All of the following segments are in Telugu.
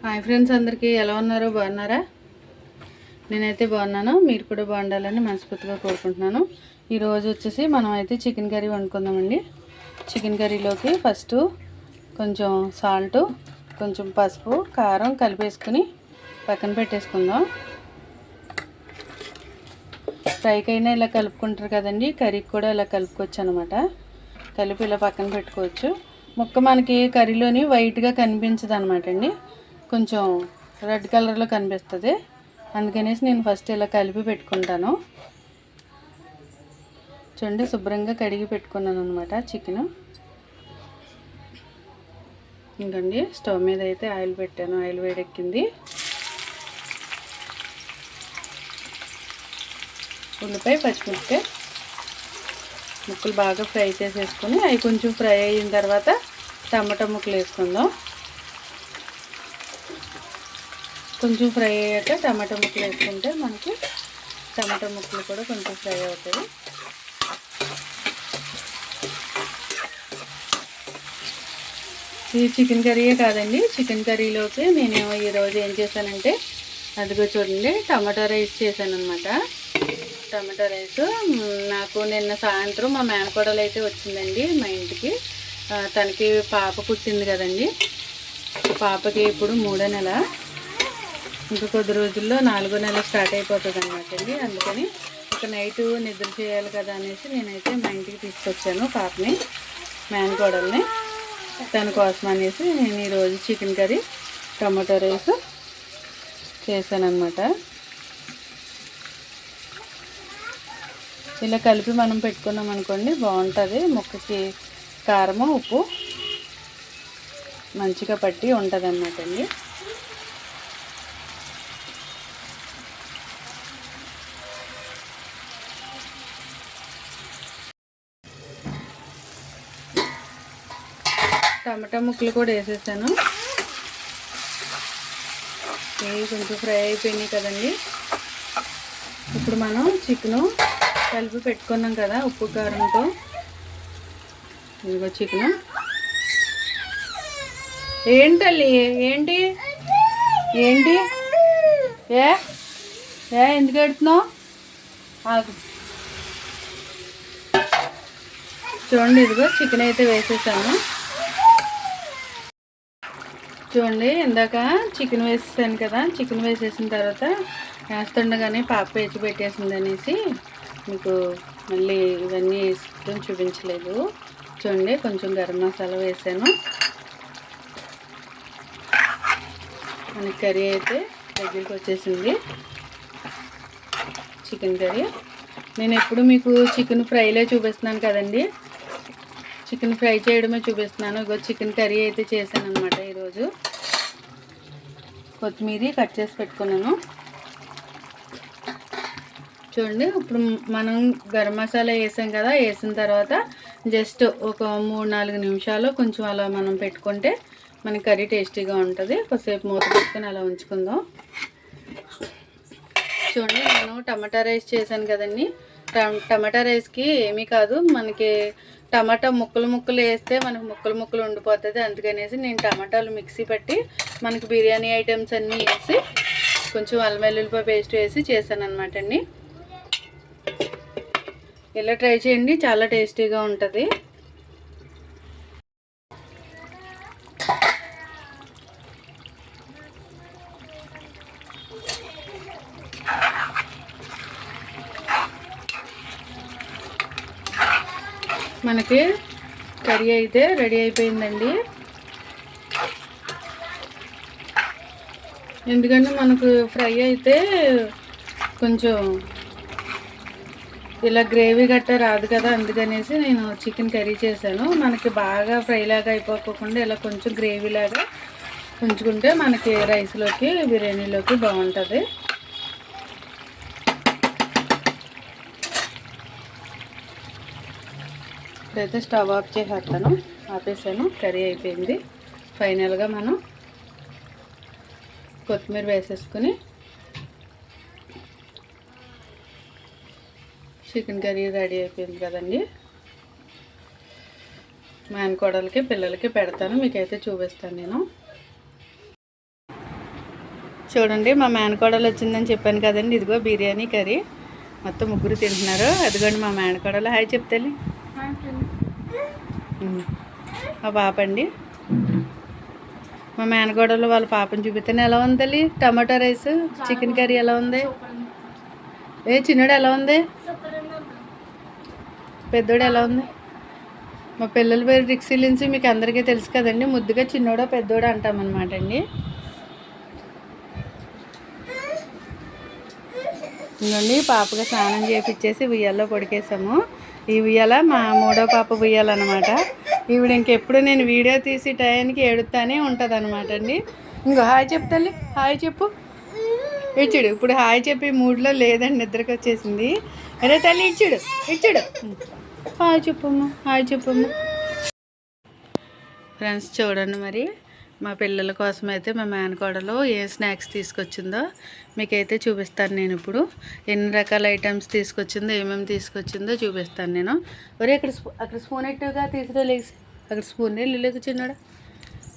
హాయ్ ఫ్రెండ్స్, అందరికీ ఎలా ఉన్నారు? బాగున్నారా? నేనైతే బాగున్నాను. మీరు కూడా బాగుండాలని మనస్ఫూర్తిగా కోరుకుంటున్నాను. ఈరోజు వచ్చేసి మనం అయితే చికెన్ కర్రీ వండుకుందామండి. చికెన్ కర్రీలోకి ఫస్ట్ కొంచెం సాల్ట్, కొంచెం పసుపు, కారం కలిపేసుకుని పక్కన పెట్టేసుకుందాం. ఫ్రైకైనా ఇలా కలుపుకుంటారు కదండి, కర్రీకి కూడా ఇలా కలుపుకోవచ్చు అనమాట. కలిపి ఇలా పక్కన పెట్టుకోవచ్చు. ముక్క మనకి కర్రీలోని వైట్గా కనిపించదు అనమాట అండి, కొంచెం రెడ్ కలర్లో కనిపిస్తుంది. అందుకనేసి నేను ఫస్ట్ ఇలా కలిపి పెట్టుకుంటాను. చూడండి, శుభ్రంగా కడిగి పెట్టుకున్నాను అనమాట చికెను. ఇంకండి స్టవ్ మీద అయితే ఆయిల్ పెట్టాను. ఆయిల్ వేడెక్కింది. ఉల్లిపాయ, పచ్చిమిరపకాయ ముక్కలు బాగా ఫ్రై చేసేసుకొని అవి కొంచెం ఫ్రై అయిన తర్వాత టమాటా ముక్కలు వేసుకుందాం. కొంచెం ఫ్రై అయ్యాక టమాటా ముక్కలు వేసుకుంటే మనకి టమాటా ముక్కలు కూడా కొంచెం ఫ్రై అవుతుంది. ఇది చికెన్ కర్రీయే కాదండి, చికెన్ కర్రీలోకి నేను ఈరోజు ఏం చేశానంటే, అదిగో చూడండి, టమాటా రైస్ చేశాను అనమాట. టమాటా రైస్ నాకు నిన్న సాయంత్రం మా మేనకోడలు అయితే వచ్చిందండి మా ఇంటికి. తనకి పాప పుట్టింది కదండి. పాపకి ఇప్పుడు 3వ నెల, ఇంకా కొద్ది రోజుల్లో 4వ నెల స్టార్ట్ అయిపోతుంది అనమాట అండి. అందుకని ఒక నైట్ నిద్ర చేయాలి కదా అనేసి నేనైతే మా ఇంటికి తీసుకొచ్చాను పాపని, మేనకోడల్ని. తన కోసం అనేసి నేను ఈరోజు చికెన్ కర్రీ, టమాటో రైస్ చేశాను అనమాట. ఇలా కలిపి మనం పెట్టుకున్నాం అనుకోండి, బాగుంటుంది. ముక్కకి కారము, ఉప్పు మంచిగా పట్టి ఉంటుంది అన్నమాట అండి. టమాటా ముక్కలు కూడా వేసేసాను. ఇవి కొంచెం ఫ్రై అయిపోయినాయి కదండి. ఇప్పుడు మనం చికెను కలిపి పెట్టుకున్నాం కదా ఉప్పు కారంతో. ఇదిగో చికెను. ఏంటల్లి, ఏంటి ఏంటి ఏ ఏ ఎందుకు ఎడుతున్నావు? ఆగు. చూడండి, ఇదిగో చికెన్ అయితే వేసేసాను. చూడండి, ఇందాక చికెన్ వేసేసాను కదా. చికెన్ వేసేసిన తర్వాత వేస్తుండగానే పాప వేచి పెట్టేసింది అనేసి మీకు మళ్ళీ ఇవన్నీ వేసుకొని చూపించలేదు. చూడండి, కొంచెం గరం మసాలా వేసాను. మన కర్రీ అయితే దగ్గరికి వచ్చేసింది. చికెన్ కర్రీ నేను ఎప్పుడు మీకు చికెన్ ఫ్రైలే చూపిస్తున్నాను కదండి, చికెన్ ఫ్రై చేయడమే చూపిస్తున్నాను. ఇగో చికెన్ కర్రీ అయితే చేశాను అనమాట ఈరోజు. కొత్తిమీర కట్ చేసి పెట్టుకున్నాను. చూడండి, ఇప్పుడు మనం గరం మసాలా వేసాం కదా, వేసిన తర్వాత జస్ట్ ఒక 3-4 నిమిషాలు కొంచెం అలా మనం పెట్టుకుంటే మన కర్రీ టేస్టీగా ఉంటుంది. కొద్దిసేపు మూత పెట్టుకొని అలా ఉంచుకుందాం. చూడండి, నేను టమాటా రైస్ చేశాను కదండి. టమాటా రైస్కి ఏమీ కాదు, మనకి టమాటా ముక్కలు వేస్తే మనకు ముక్కలు ఉండిపోతుంది. అందుకనేసి నేను టమాటాలు మిక్సీ పట్టి మనకి బిర్యానీ ఐటమ్స్ అన్నీ వేసి కొంచెం అల్లం వెల్లుల్లిపాయ పేస్ట్ వేసి చేశాను అనమాట అండి. ఇలా ట్రై చేయండి, చాలా టేస్టీగా ఉంటుంది. మనకి కర్రీ అయితే రెడీ అయిపోయిందండి. ఎందుకంటే మనకు ఫ్రై అయితే కొంచెం ఇలా గ్రేవీ గట్ట రాదు కదా, అందుకనేసి నేను చికెన్ కర్రీ చేశాను. మనకి బాగా ఫ్రై లాగా అయిపోకుండా ఇలా కొంచెం గ్రేవీ లాగా ఉంచుకుంటే మనకి రైస్లోకి, బిర్యానీలోకి బాగుంటుంది. ఇప్పుడైతే స్టవ్ ఆఫ్ చేసేస్తాను. ఆపేసాను, కర్రీ అయిపోయింది. ఫైనల్గా మనం కొత్తిమీర వేసేసుకుని చికెన్ కర్రీ రెడీ అయిపోయింది కదండి. మేనకోడలకి, పిల్లలకి పెడతాను, మీకైతే చూపిస్తాను నేను. చూడండి మా మేనకోడలు వచ్చిందని చెప్పాను కదండి. ఇదిగో బిర్యానీ కర్రీ మొత్తం ముగ్గురు తింటున్నారు. అదిగోండి మా మేనకోడలు. హాయ్ చెప్తాలి. మా పాప అండి. మా మేనకోడలు వాళ్ళ పాపని చూపిస్తాను. ఎలా ఉంది టమాటో రైస్, చికెన్ కర్రీ ఎలా ఉంది? చిన్నోడు ఎలా ఉంది? పెద్దోడు ఎలా ఉంది? మా పిల్లల పేరు రిక్సిలిన్స్ మీకు అందరికీ తెలుసు కదండి. ముద్దుగా చిన్నోడో పెద్దోడో అంటామన్నమాట అండి. ఇంకోండి పాపగా స్నానం చేపించేసి ఉయ్యాల్లో పొడికేసాము. ఈ ఉయ్యాల మా మూడో పాప ఉయ్యాలన్నమాట. ఈవిడ ఇంకెప్పుడు నేను వీడియో తీసి టయానికి ఏడుతానే ఉంటుంది అనమాట అండి. ఇంకో హాయ్ చెప్తాలి. హాయ్ చెప్పు. ఇచ్చుడు ఇప్పుడు హాయ్ చెప్పి మూడ్లో లేదండి, నిద్రకు వచ్చేసింది. అరే తల్లి ఇచ్చుడు ఇచ్చుడు. హాయ్ చెప్పమ్మా, హాయ్ చెప్పమ్మా. ఫ్రెండ్స్ చూడండి మరి మా పిల్లల కోసం అయితే మా మేనకోడలు ఏ స్నాక్స్ తీసుకొచ్చిందో మీకైతే చూపిస్తాను. నేను ఇప్పుడు ఎన్ని రకాల ఐటమ్స్ తీసుకొచ్చిందో, ఏమేమి తీసుకొచ్చిందో చూపిస్తాను నేను. ఒరే అక్కడ స్పూన్ ఎట్టుగా తీసుకురా లేచి. అక్కడ స్పూన్ లేదు చిన్నడా.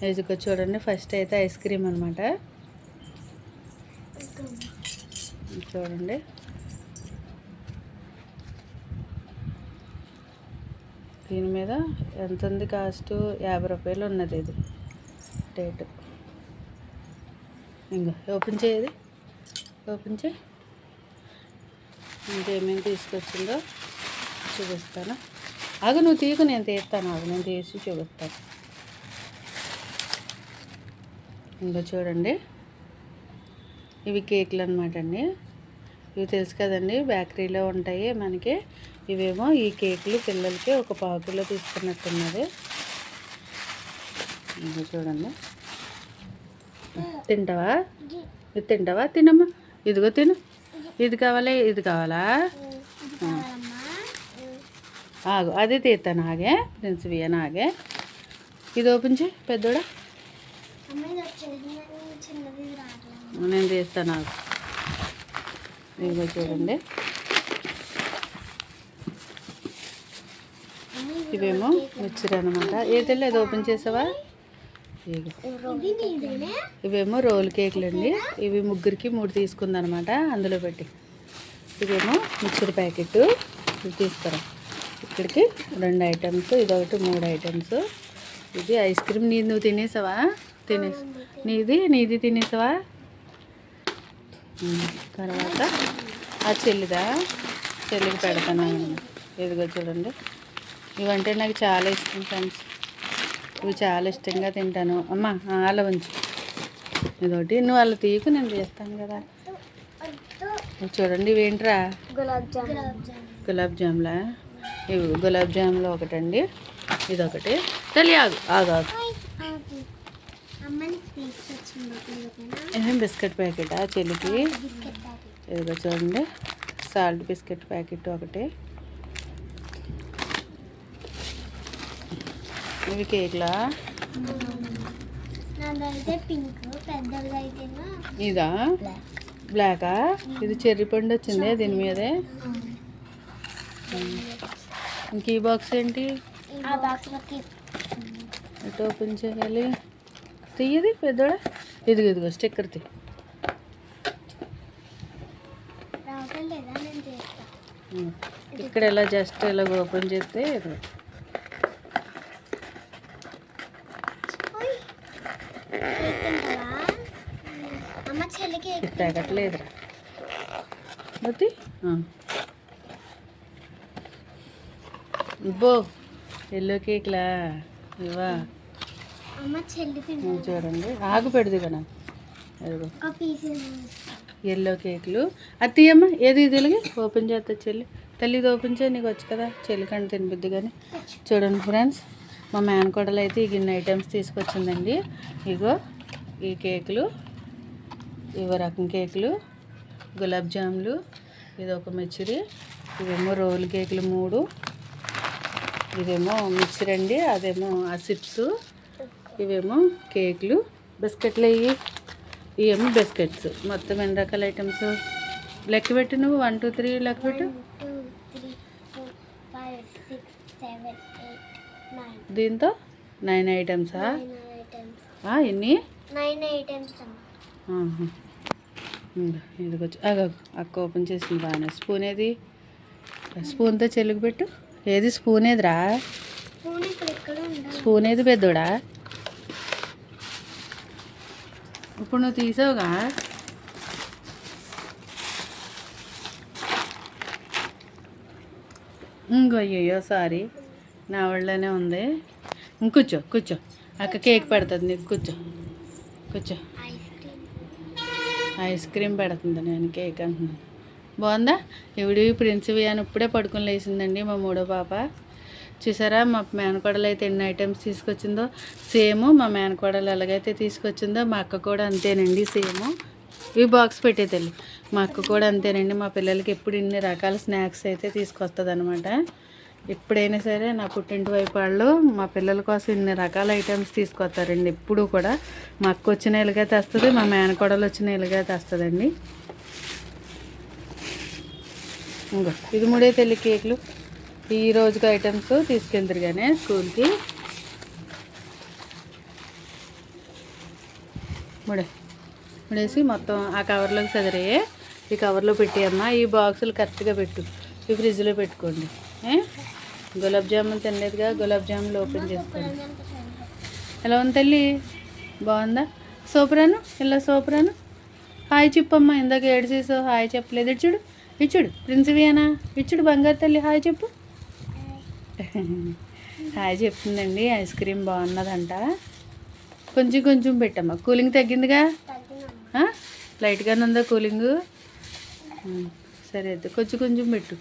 వేసుకో. చూడండి ఫస్ట్ అయితే ఐస్ క్రీమ్ అనమాట. చూడండి దీని మీద ఎంత ఉంది కాస్ట్? 50 రూపాయలు ఉన్నది ఇది రేటు. ఇంకా ఓపెన్ చేయది, ఓపెన్ చేయి. ఇంకేమేమి తీసుకొచ్చిందో చూపిస్తాను. ఆగు, నువ్వు తీకు, నేను తీస్తాను. ఆగు, నేను తీసి చూపిస్తాను. ఇంకా చూడండి ఇవి కేకులు అనమాట అండి. ఇవి తెలుసు కదండి, బేకరీలో ఉంటాయి మనకి. ఇవేమో ఈ కేకులు పిల్లలకి ఒక పావుకిలో తీసుకున్నట్టున్నది. ఇంకా చూడండి. తింటావా? ఇది తింటావా? తినమ్మా. ఇదిగో తిను. ఇది కావాలా, ఇది కావాలా? ఆగు, అది తీస్తాను. ఆగే ప్రిన్స్ వియన్ ఆగే. ఇది ఓపెన్ చేయి పెద్దోడా. నేను తీస్తాను. ఆగు. ఇదిగో చూడండి. ఇవేమో మిక్చర్ అనమాట. ఏదైనా అది ఓపెన్ చేసావా? ఇవేమో రోల్ కేకులు అండి. ఇవి ముగ్గురికి 3 తీసుకుందనమాట అందులో పెట్టి. ఇవేమో మిక్చర్ ప్యాకెట్. ఇది తీసుకురా. ఇక్కడికి 2 ఐటమ్స్, ఇదొకటి 3 ఐటమ్స్. ఇది ఐస్ క్రీమ్. నీది నువ్వు తినేసావా? నీది తినేసావా? తర్వాత ఆ చెల్లిదా, చెల్లికి పెడతాను. ఇదిగో చూడండి. ఇవంటే నాకు చాలా ఇష్టం ఫ్రెండ్స్. ఇవి చాలా ఇష్టంగా తింటాను. అమ్మ అలా ఉంచు. ఇదొకటి. నువ్వు అలా తీయకు, నేను చేస్తాను కదా. చూడండి ఇవేంట్రా? గులాబ్ జామ్లా. ఇవి గులాబ్ జామ్లో ఒకటండి. ఇదొకటి. తల్లి ఆగు ఆగు ఆగు. ఏం బిస్కెట్ ప్యాకెటా చెల్లికి? ఇదిగో చూడండి సాల్ట్ బిస్కెట్ ప్యాకెట్ ఒకటి. ఇవి కేక్లా? ఇదా బ్లాకా? ఇది చెర్రీ పండు వచ్చింది దీని మీదే. ఇంక ఈ బాక్స్ ఏంటి? ఇటు ఓపెన్ చేయాలి. తీయది పెద్దోడా. ఇదిగో స్టిక్కర్ తీ. ఇక్కడ ఇలా జస్ట్ ఇలా ఓపెన్ చేస్తే తగ్గట్లేదురా. బతి బో ఎల్లో కేక్లా ఇవా? చూడండి ఆగు పెడదు కదా. ఎల్లో కేకులు. అది తీయమ్మా. ఏది తెలుగు ఓపెన్ చేస్తా చెల్లి. తల్లి ఇది ఓపెన్ చేయి, నీకు వచ్చు కదా. చెల్లి కంటే తినిపిద్ది కానీ. చూడండి ఫ్రెండ్స్ మా మేనకోడలు అయితే ఈ గిన్నె ఐటమ్స్ తీసుకొచ్చిందండి. ఇగో ఈ కేకులు, ఇవో రకం కేకులు, గులాబ్ జాములు, ఇది ఒక మిక్చరీ, ఇవేమో రోల్ కేకులు 3, ఇవేమో మిక్చర్ అండి, అదేమో ఆ చిప్స్, ఇవేమో కేకులు, బిస్కెట్లు ఇవేమో బిస్కెట్స్. మొత్తం ఎన్ని రకాల ఐటమ్స్ లెక్క పెట్టు. నువ్వు 1 2 3 లెక్క పెట్టు. దీంతో 9 ఐటమ్సా? ఎన్ని? 9 ఐటమ్స్. ఇదిగొచ్చు అక్క ఓపెన్ చేసింది బాగానే. స్పూన్ ఏది? స్పూన్తో చెల్లుకు పెట్టు. ఏది స్పూన్ ఏదిరా? స్పూన్ ఏది పెద్దోడా? ఇప్పుడు నువ్వు తీసావుగా. అయ్యో సారీ, నా వాళ్ళనే ఉంది. కూర్చో కూర్చో, అక్క కేక్ పెడుతుంది నీకు. కూర్చో కూర్చో. ఐస్ క్రీమ్ పెడుతుంది, నేను కేక్ అంటున్నాను. బాగుందా? ఇవిడి ప్రిన్సివి అని ఇప్పుడే పడుకుని లేచిందండి మా మూడో పాప. చూసారా మా మేనకోడలు అయితే ఎన్ని ఐటమ్స్ తీసుకొచ్చిందో. సేమ్ మా మేనకోడలు ఎలాగైతే తీసుకొచ్చిందో మా అక్క కూడా అంతేనండి, సేమ్. ఇవి బాక్స్ పెట్టే తల్లి. మా అక్క కూడా అంతేనండి, మా పిల్లలకి ఎప్పుడు ఇన్ని రకాల స్నాక్స్ అయితే తీసుకొస్తుంది అనమాట. ఎప్పుడైనా సరే నా పుట్టింటి వైపు వాళ్ళు మా పిల్లల కోసం ఇన్ని రకాల ఐటమ్స్ తీసుకొస్తారండి ఎప్పుడు కూడా. మా అక్క వచ్చిన ఇలాగే తెస్తుంది, మా మేనకోడలు వచ్చిన ఇలాగే తెస్తుందండి. ఇంకో ఇది మూడే తెల్లి కేకులు. ఈ రోజుకి ఐటమ్స్ తీసుకెళ్తారు కానీ స్కూల్కి. ముడేసి మొత్తం ఆ కవర్లోకి చదిరే. ఈ కవర్లో పెట్టేయమ్మా. ఈ బాక్సులు కరెక్ట్గా పెట్టు, ఈ ఫ్రిడ్జ్లో పెట్టుకోండి. గులాబ్ జామున్ తినలేదుగా, గులాబ్ జామున్ ఓపెన్ చేసుకోండి. ఎలా ఉంది తల్లి? బాగుందా? సూపరాను, ఇలా సూపరాను. హాయ్ చెప్పమ్మా. ఇందాక ఏడు చేసావు, హాయ్ చెప్పలేదు. ఇచ్చుడు ఇచ్చుడు ప్రిన్సివియానా, ఇచ్చుడు బంగారు తల్లి, హాయ్ చెప్పు. హాయ్ చెప్తుందండి. ఐస్ క్రీమ్ బాగున్నదంట. కొంచెం కొంచెం పెట్టమ్మా. కూలింగ్ తగ్గిందిగా? లైట్గానే ఉందా కూలింగు? సరే అయితే కొంచెం కొంచెం పెట్టు,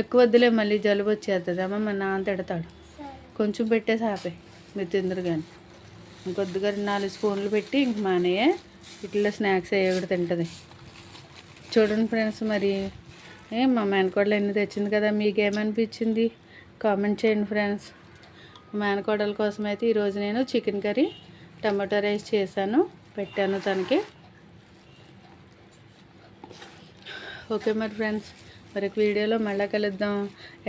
ఎక్కువ వద్దులే మళ్ళీ జలుబు వచ్చేస్తుంది. అమ్మ మా నాన్న తిడతాడు. కొంచెం పెట్టేసి ఆపే, మీరు తిందరు కానీ. ఇంకొద్దిగా 4 స్పూన్లు పెట్టి ఇంక మానేయే. ఇట్లా స్నాక్స్ అయ్యే కూడా తింటుంది. చూడండి ఫ్రెండ్స్, మరి మా మేనకోడలు ఎన్ని తెచ్చింది కదా, మీకేమనిపించింది కామెంట్ చేయండి ఫ్రెండ్స్. మేనకోడల కోసం అయితే ఈరోజు నేను చికెన్ కర్రీ టమాటో రైస్ చేశాను, పెట్టాను తనకి. ఓకే మరి ఫ్రెండ్స్, మరి వీడియోలో మళ్ళీ కలుద్దాం.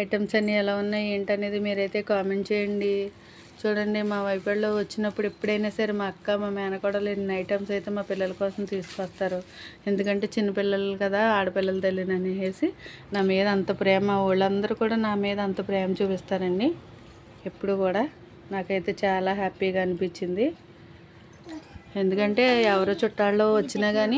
ఐటమ్స్ అన్నీ ఎలా ఉన్నాయి ఏంటనేది మీరైతే కామెంట్ చేయండి. చూడండి మా వైపుల్లో వచ్చినప్పుడు ఎప్పుడైనా సరే మా అక్క మా మేనకోడలు ఎన్ని ఐటమ్స్ అయితే మా పిల్లల కోసం తీసుకొస్తారు. ఎందుకంటే చిన్నపిల్లలు కదా, ఆడపిల్లల తల్లిని అనేసి నా మీద అంత ప్రేమ. వాళ్ళందరూ కూడా నా మీద అంత ప్రేమ చూపిస్తారండి ఎప్పుడు కూడా. నాకైతే చాలా హ్యాపీగా అనిపించింది. ఎందుకంటే ఎవరో చుట్టాల్లో వచ్చినా కానీ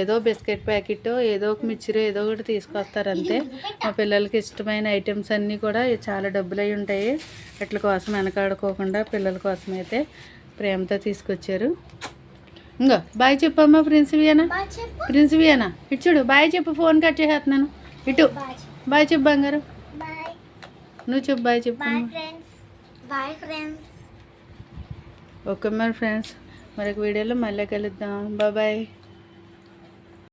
ఏదో బిస్కెట్ ప్యాకెట్, ఏదో ఒక మిక్చర్, ఏదో ఒకటి తీసుకొస్తారు అంతే. మా పిల్లలకి ఇష్టమైన ఐటమ్స్ అన్నీ కూడా చాలా డబ్బులు అయి ఉంటాయి. వీటి కోసం వెనకాడుకోకుండా పిల్లల కోసం అయితే ప్రేమతో తీసుకొచ్చారు. ఇంకో బాయ్ చెప్పమ్మా ప్రిన్సివియానా. ప్రిన్సివియానా ఇటు చూడు, బాయ్ చెప్పు. ఫోన్ కట్ చేసేస్తున్నాను. ఇటు బాయ్ చెప్పు బంగారు. నువ్వు చెప్పు బాయ్ చెప్పు. ఓకే మరి ఫ్రెండ్స్, మరొక వీడియోలో మళ్ళీ కలుద్దాం. బాయ్.